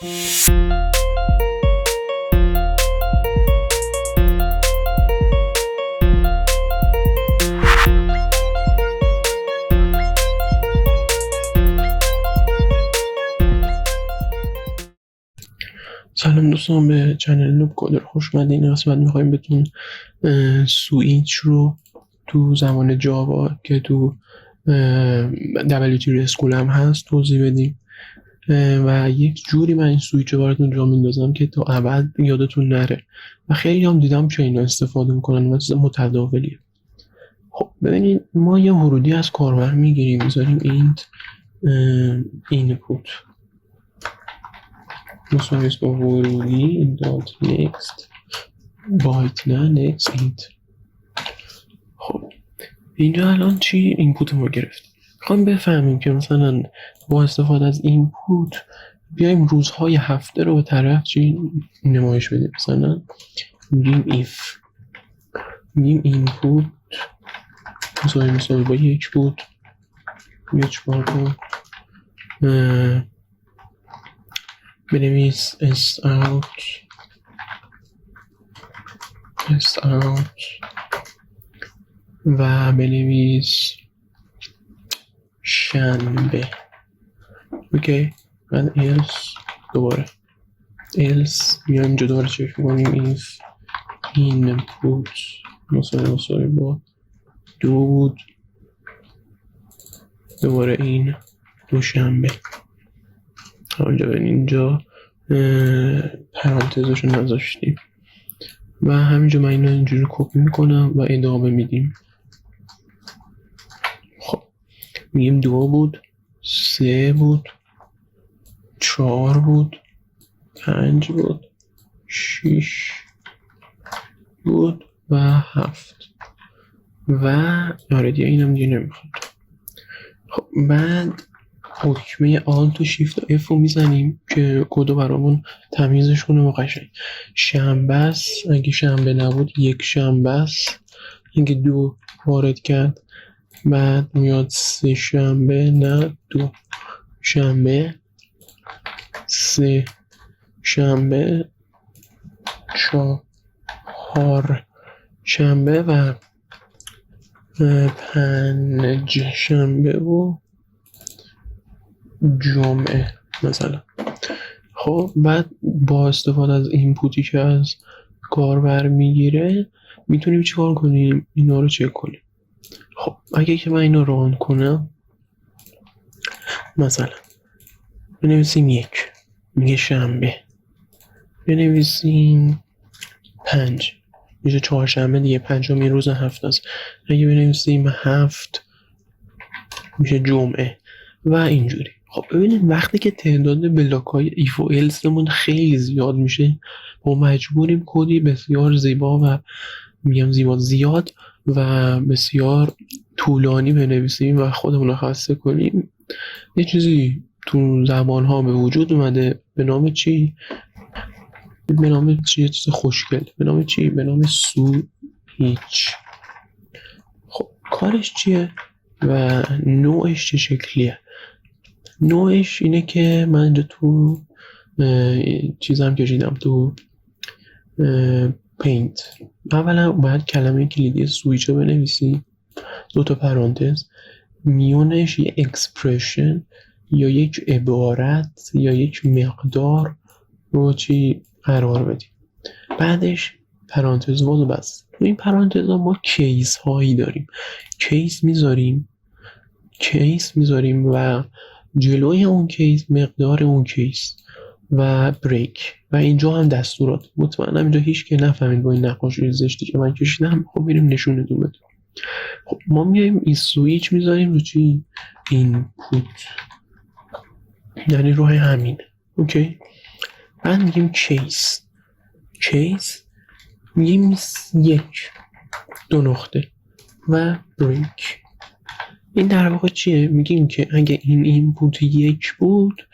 سلام دوستان، به چنل نوب کدر خوش اومدین. این قسمت میخوایم بهتون سویچ رو تو زمان جاوا که تو WT اسکول هم هست توضیح بدیم و یک جوری من این سویچ رو براتون جا میندازم که تا ابد یادتون نره و خیلی هم دیدم که اینا استفاده میکنن و چیز متداولیه. خب ببینید، ما یه ورودی از کاربر میگیریم، میذاریم اینپوت مثلا اسم ورودی دات نکست بایت نه نکست اینت. خب اینجا الان چی اینپوت ما گرفتیم. میخوایم بفهمیم که مثلا با استفاده از اینپوت بیایم روزهای هفته رو به طرف چی نمایش بدیم. مثلا میگیم if، میگیم اینپوت مثلا با یک بود یا چیکار کن بنویس s out و بنویس شنبه. اوکی، بعد else دوباره else میایم اینجا دوباره چک میکنیم if input مثلا با 2 بود، دوباره این دوشنبه. اینجا پرانتزشو نذاشتیم و همینجا من اینا اینجوری کپی میکنم و ادامه میدیم. خب میگیم 2 بود، 3 بود، 4 بود، 5 بود، 6 بود و 7 و آره دیگه اینم دیگه نمیخواد. خب بعد حکمه آلت و شیفت و اف رو میزنیم که کدو برامون تمیزش کنه و قشنگ. شنبه است، اگه شنبه نبود یک شنبه است، اگه 2 وارد کرد بعد میاد 3 شنبه، نه 2 شنبه، 3 شنبه، 4 شنبه و 5 شنبه و جمعه مثلا. خب بعد با استفاده از اینپوتی که از کاربر میگیره میتونیم چیکار کنیم؟ اینا رو چک کنیم. خب اگه که من اینا ران کنم، مثلا بنویسیم 1 میگه شنبه، بنویسیم 5 میشه 4 شنبه دیگه، 5مین روز هفته است. اگه بنویسیم 7 میشه جمعه و اینجوری. خب ببینید وقتی که تعداد بلاک‌های ایف و السمون خیلی زیاد میشه، ما مجبوریم کدی بسیار زیبا و میگم زیاد و بسیار طولانی بنویسیم و خودمون رو خسته کنیم. یه چیزی تو زبان‌ها به وجود اومده به نام چی؟ به نام چی؟ چیز خوشگل. به نام چی؟ به نام سویچ. خب کارش چیه و نوعش چه شکلیه؟ نوعش اینه که من اینجا تو چیزم کشیدم تو پینت. اولا باید کلمه کلیدی سویچ رو بنویسیم، 2 تا پرانتز، میونش یه اکسپرشن یا یک عبارت یا یک مقدار رو چی قرار بدیم، بعدش پرانتز باز و بس. تو این پرانتز ها ما کیس هایی داریم، کیس میذاریم و جلوی اون کیس مقدار اون کیس و بریک و اینجا هم دستورات. مطمئنم اینجا هیچ که نفهمید با این نقاشی زشتی که من کشیدم. خب میریم نشونتون بدیم. خب ما میایم این سویچ میذاریم رو چی؟ اینپوت، یعنی روی همین. اوکی، بعد میگیم کیس میگیم 1 2 نقطه و بریک. این در واقع چیه؟ میگیم که اگه این اینپوت 1 بود،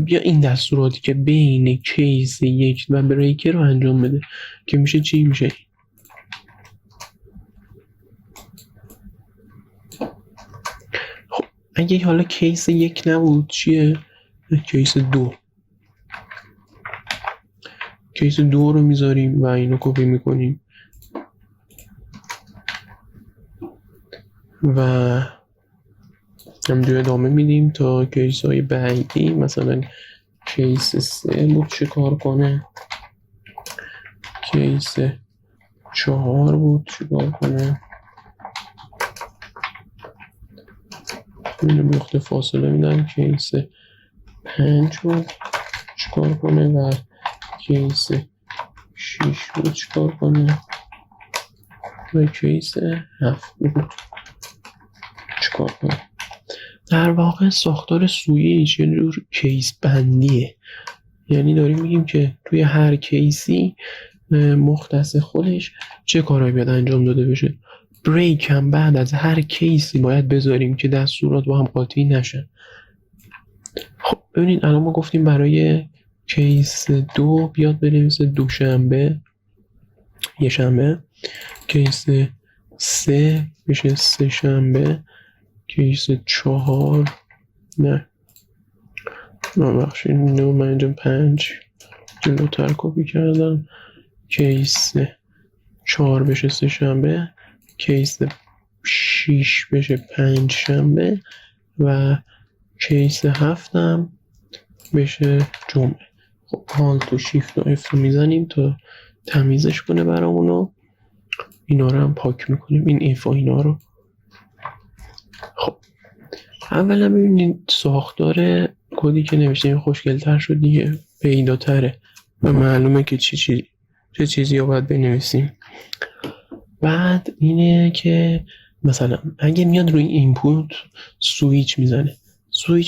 بیا این دستوراتی که بین کیس 1 و بریک رو انجام بده که میشه چی؟ میشه خب اگه حالا کیس 1 نبود چیه؟ کیس 2. کیس 2 رو میذاریم و اینو کپی میکنیم و همینجوری ادامه میدیم تا کیس های بعدی. مثلا کیس 3 بود چه کار کنه، کیس 4 بود چه کار کنه، اینو بیخته فاصله میدم. کیس 5 بود چه کار کنه و کیس 6 بود چه کار کنه و کیس 7 بود چه کار کنه. در واقع ساختار سویچ یه جور کیس بندیه، یعنی داریم میگیم که توی هر کیسی مختص خودش چه کارهایی باید انجام داده بشه. بریک هم بعد از هر کیسی باید بذاریم که دستورات با هم قاطی نشن. خب ببینید الان ما گفتیم برای کیس 2 بیاد بنویسه دوشنبه یه شنبه، کیس 3 میشه سه شنبه، کیس 4 نه ببخشید من اینجا 5 جلوتر کپی کردم، کیس 4 بشه سه شنبه، کیس 6 بشه 5 شنبه و کیس 7 هم بشه جمعه. خب حال تو شیفت و اف رو میزنیم تا تمیزش کنه برامونو. اینا رو هم پاک میکنیم، این اف و اینا رو. خب اولا ببینید ساختار کدی که نوشتیم خوشگل‌تر شد دیگه، پیداتره و معلومه که چه چیزی رو باید بنویسیم. بعد اینه که مثلا اگه میاد روی اینپوت سویچ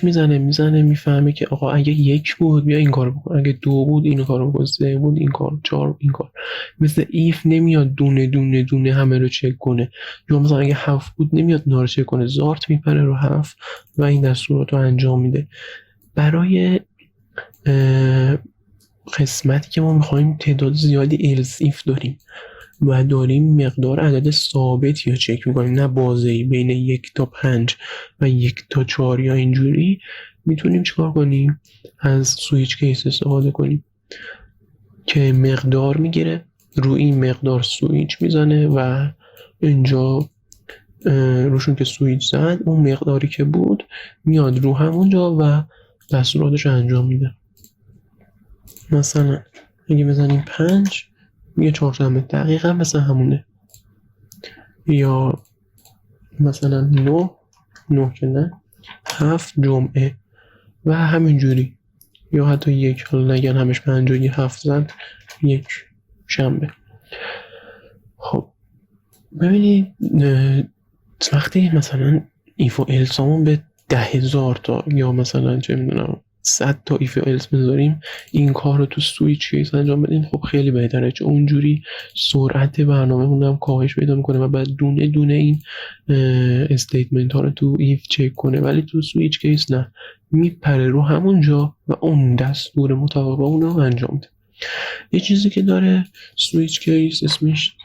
میزنه میفهمه که آقا اگه 1 بود بیا این کارو بکن، اگه 2 بود این کارو بکن، 3 بود این کار، 4 این کار. مثل ایف نمیاد دونه دونه دونه همه رو چک کنه، یا مثلا اگه 7 بود نمیاد اینا رو چک کنه، زارت میپره رو 7 و این دستورات رو انجام میده. برای قسمتی که ما میخوایم تعداد زیادی ایلس ایف داریم و داریم مقدار عدد ثابتی رو چک میکنیم، نه بازه‌ای بین 1 تا 5 و 1 تا 4 یا اینجوری، میتونیم چیکار کنیم؟ از سویچ کیس استفاده کنیم که مقدار میگیره، روی این مقدار سویچ میزنه و اینجا روشون که سویچ زد اون مقداری که بود میاد رو همونجا و دستوراتش انجام میده. مثلا اگه بزنیم 5 میگه چهارشنبه، دقیقا مثل همونه. یا مثلا 9 که نه 7 جمعه و همینجوری، یا حتی 1 حالا نگن همش 5 و 7 زد 1 شنبه. خب ببینید وقتی مثلا ایف و السامون به 10,000 تا یا مثلا چه میدونم 100 تا ایف و الس بذاریم این کار رو تو سویچ کیس انجام بدین، خب خیلی بهتره، چون اونجوری سرعت برنامه هم کاهش پیدا میکنه و بعد دونه دونه این استیتمنت ها رو تو ایف چک کنه. ولی تو سویچ کیس نه، میپره رو همونجا و اون دستور مطابق اون رو انجام میده. یه چیزی که داره سویچ کیس اسمش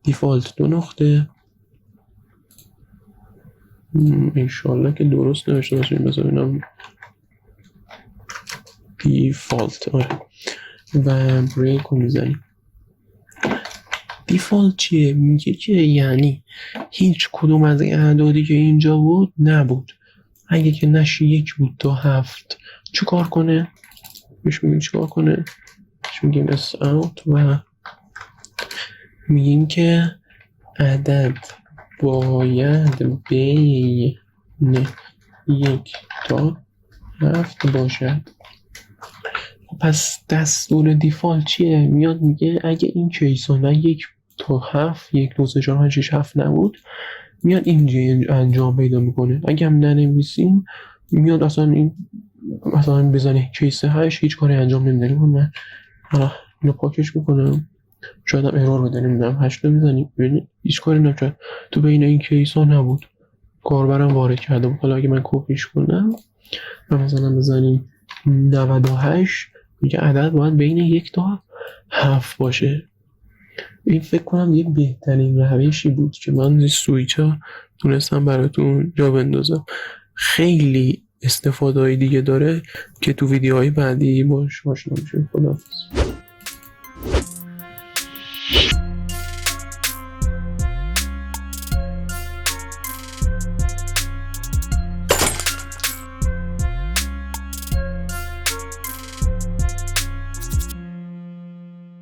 دیفالت 2 نقطه، انشالله که درست نوشته باشیم، بذارینم دیفالت و بریک رو میزنیم. دیفالت چیه؟ میگه که یعنی هیچ کدوم از این اعدادی که اینجا بود نبود، اگه که نشه 1 بود تا 7 چه کار کنه؟ بهش میگیم چه کار کنه؟ بهش میگیم اس اوت و میگیم که عدد باید بین 1 تا 7 باشد. پس دستور دیفالت چیه؟ میاد میگه اگه این کیس ها نه 1 تا 7 1 2 3 4 5 6 7 نبود میاد اینجا انجام پیدا میکنه. اگه هم ننویسیم میاد اصلا این مثلا بزنه کیس 8 هیچ کاری انجام نمیده. من اینو پاکش میکنم، شاید هم ارور بده، نمیدونم 8 رو میزنیم ببینید هیچ کاری نمیکنه، تو بین این کیس ها نبود، کاربرم وارد کرده بود. حالا اگه من کپیش کنم و مثلا بزنیم 98 میگه عدد باید بین 1 تا 7 باشه. این فکر کنم یه بهترین روشی بود که من سویچ ها تونستم براتون جا بندازم. خیلی استفاده های دیگه داره که تو ویدیوهای بعدی باش آشنا میشیم. خداحافظ.